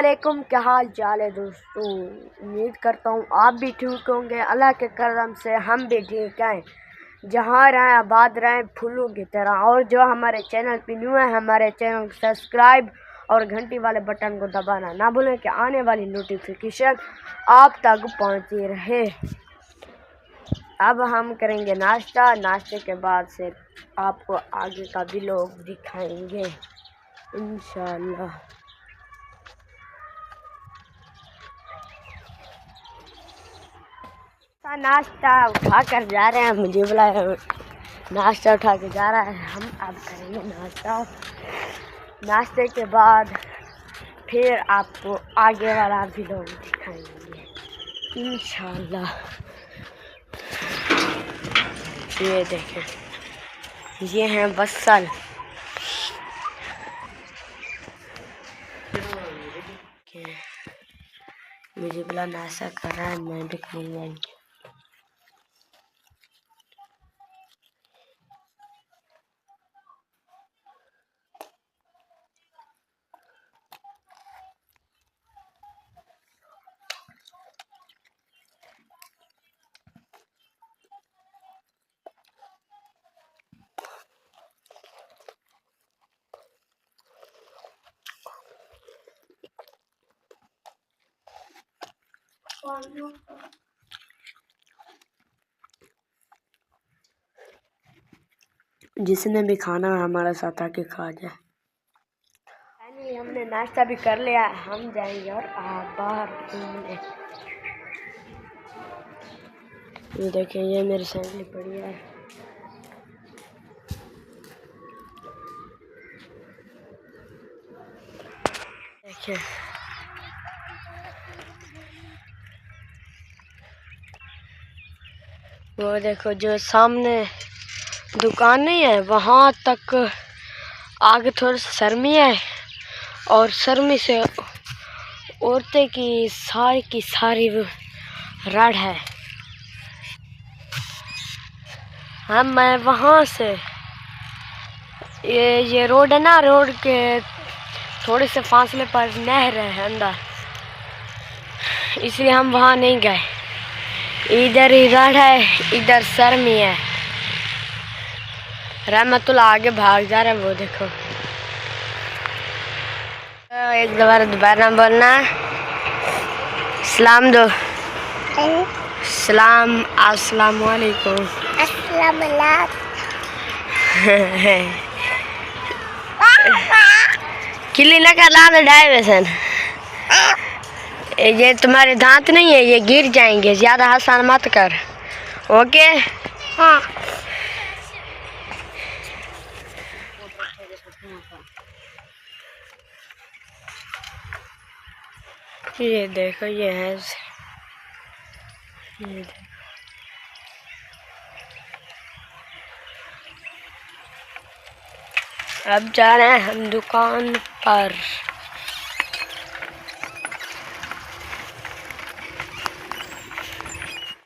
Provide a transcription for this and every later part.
वालेकुम, क्या हाल चाल है दोस्तों। उम्मीद करता हूँ आप भी ठीक होंगे। अल्लाह के करम से हम भी ठीक हैं। जहाँ रहें आबाद रहें फूलों की तरह। और जो हमारे चैनल पे न्यू है, हमारे चैनल को सब्सक्राइब और घंटी वाले बटन को दबाना ना भूलें कि आने वाली नोटिफिकेशन आप तक पहुँचती रहे। अब हम करेंगे नाश्ता। नाश्ते के बाद से आपको आगे का भी लोग दिखाएंगे इंशाल्लाह। नाश्ता उठा कर जा रहे हैं, मुझे बुलाया, नाश्ता उठा के जा रहा है। हम अब करेंगे नाश्ता। नाश्ते के बाद फिर आपको आगे वाला भी लोग दिखाएंगे इंशाल्लाह। ये देखें, ये हैं बसल। मुझे बुला नाश्ता कर रहा है, मैं भी खाऊंगा। जिसने भी खाना हमारे साथ आके खा जाए। हमने नाश्ता भी कर लिया, हम जाएंगे और बाहर घूमने। ये देखें, ये मेरी सैंडली पड़ी है। देखिए, वो देखो जो सामने दुकान नहीं है, वहाँ तक आगे थोड़ा सरमी है और सरमी से औरतें की सारी रड़ है। मैं वहाँ से ये रोड है ना, रोड के थोड़े से फासले पर नहर है अंदर, इसलिए हम वहाँ नहीं गए। इधर ही रड़ है, इधर सरमी है। रहमतुल्लाह आगे भाग जा रहा है, वो देखो। एक दोबारा बोलना, सलाम दो। सलाम, अस्सलाम वालेकुम। अस्सलाम किली न कर ला ढाई वैसन। ये तुम्हारे दांत नहीं है, ये गिर जाएंगे, ज्यादा हसन मत कर, ओके। हाँ। ये देखो, ये है, ये देखो। अब जा रहे हैं हम दुकान पर।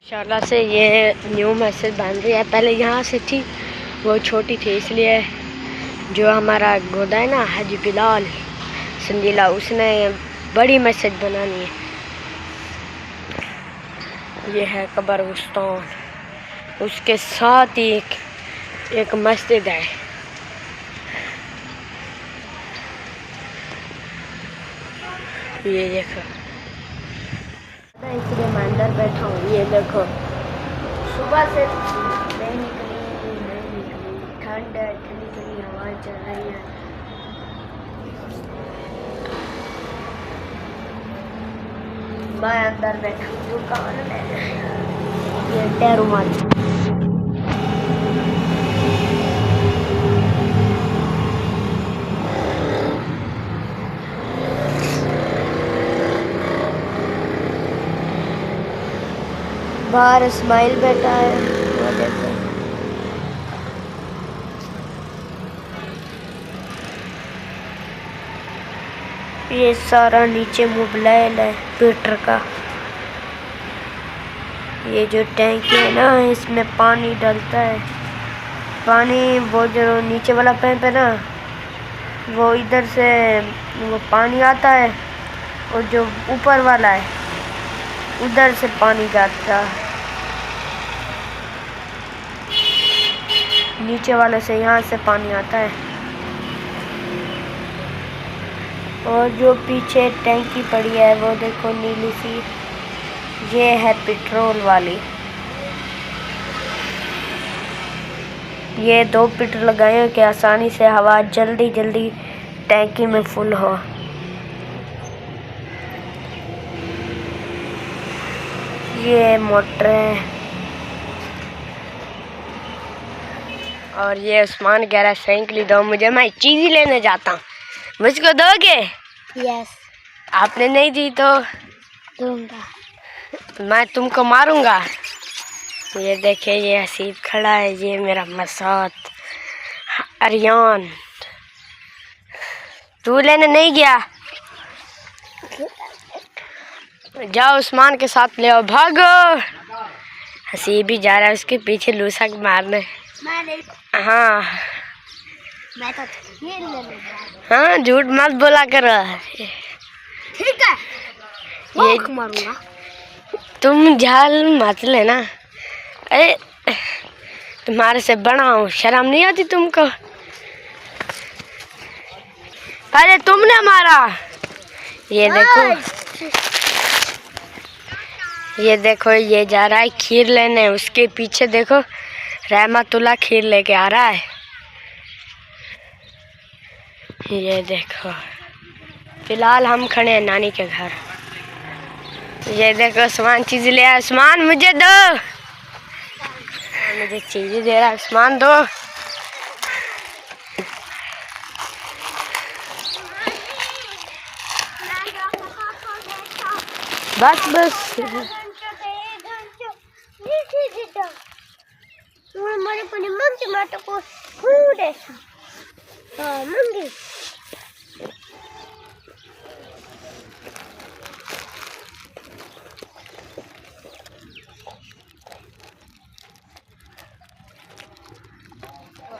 इंशाल्लाह से ये न्यू मस्जिद बन रही है। पहले यहाँ से थी, वो छोटी थी, इसलिए जो हमारा गोदा है ना, हाजी बिलाल संजीला, उसने बड़ी मस्जिद बनानी है। ये है कब्रिस्तान, उसके साथ ही एक मस्जिद है। ये देखो, इसलिए मैं अंदर बैठा हूँ। ये देखो, सुबह से नहीं निकली, ठंड है, ठंडी ठंडी हवा चल रही है। मैं अंदर बैठा हूँ दुकान में। ये टैरुमाल बाहर इस्माइल बैठा है, वो देखो। ये सारा नीचे मोबाइल है पीटर का। ये जो टैंकी है ना, इसमें पानी डलता है। पानी वो जो नीचे वाला पैप है ना, वो इधर से वो पानी आता है और जो ऊपर वाला है उधर से पानी जाता है, नीचे वाले से यहाँ से पानी आता है। और जो पीछे टैंकी पड़ी है वो देखो नीली सी, ये है पेट्रोल वाली। ये 2 पिट लगाए हैं कि आसानी से हवा जल्दी जल्दी टैंकी में फुल हो। ये मोटर है और ये उस्मान कह रहा है साइकिल दो मुझे, मैं चीज़ लेने जाता हूँ, मुझको दोगे? यस। आपने नहीं दी तो दूंगा। मैं तुमको मारूंगा। ये देखिए ये हसीब खड़ा है, ये मेरा मसाद अरियान। तू लेने नहीं गया? जाओ उस्मान के साथ ले आओ, भागो। हसीब भी जा रहा है उसके पीछे लूसा मारने। हाँ मैं तो खेल लेने जा रहा हूं। हाँ झूठ मत बोला करो। ठीक है, ये मारूंगा। तुम झाल मत लेना। अरे तुम्हारे से बड़ा हूँ, शर्म नहीं आती तुमको? अरे तुमने मारा। ये देखो ये देखो ये जा रहा है खीर लेने, उसके पीछे देखो रहमतुल्लाह खीर लेके आ रहा है। ये देखो फिलहाल हम खड़े हैं नानी के घर। ये देखो उस्मान चीज़ ले आया। उस्मान मुझे दो, मुझे चीज़ दे रहा है। उस्मान दो। बस बस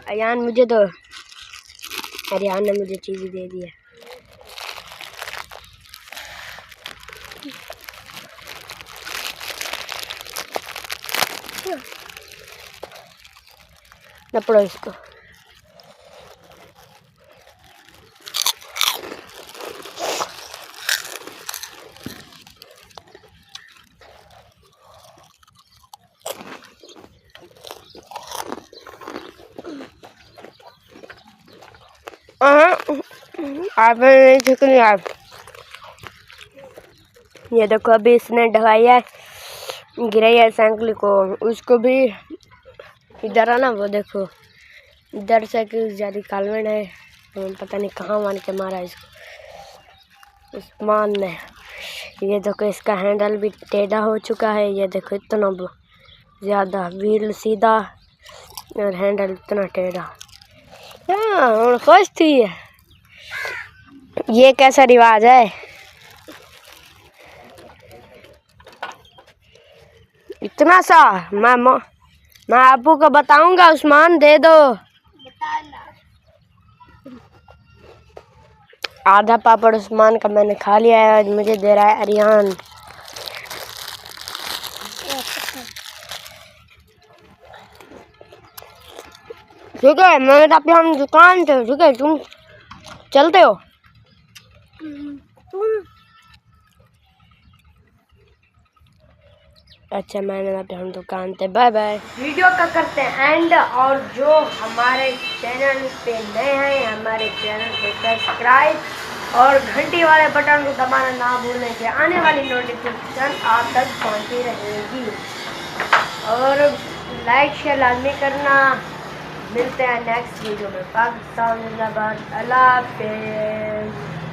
अयान मुझे दो। अरियान ने मुझे चीज़ दे दिया। न पड़ो इसको। आपने नहीं झुकनी आप। ये देखो अभी इसने ढवाई है, गिराई है साइकिल को, उसको भी इधर है ना, वो देखो इधर से ज्यादा कालवेन है, पता नहीं कहाँ मान के मारा इसको उस्मान ने। ये देखो इसका हैंडल भी टेढ़ा हो चुका है। ये देखो इतना ज़्यादा, व्हील सीधा और हैंडल इतना टेढ़ा। हाँ खुश थी। ये कैसा रिवाज है? इतना सा मैं आपू को बताऊंगा। उस्मान दे दो। आधा पापड़ उस्मान का मैंने खा लिया है, आज मुझे दे रहा है अरियान। ठीक है मैं आप हम दुकान से, ठीक है तुम चलते हो? अच्छा मैंने आप हम दुकान पे। Bye bye. वीडियो का करते हैं एंड, और जो हमारे चैनल पे नए हैं हमारे चैनल को सब्सक्राइब और घंटी वाले बटन को दबाना ना भूलें कि आने वाली नोटिफिकेशन आप तक पहुंचती रहेगी। और लाइक शेयर लाजमी करना। मिलते हैं नेक्स्ट वीडियो में। पाकिस्तान जिंदाबाद। अल्लाह हाफ़िज़।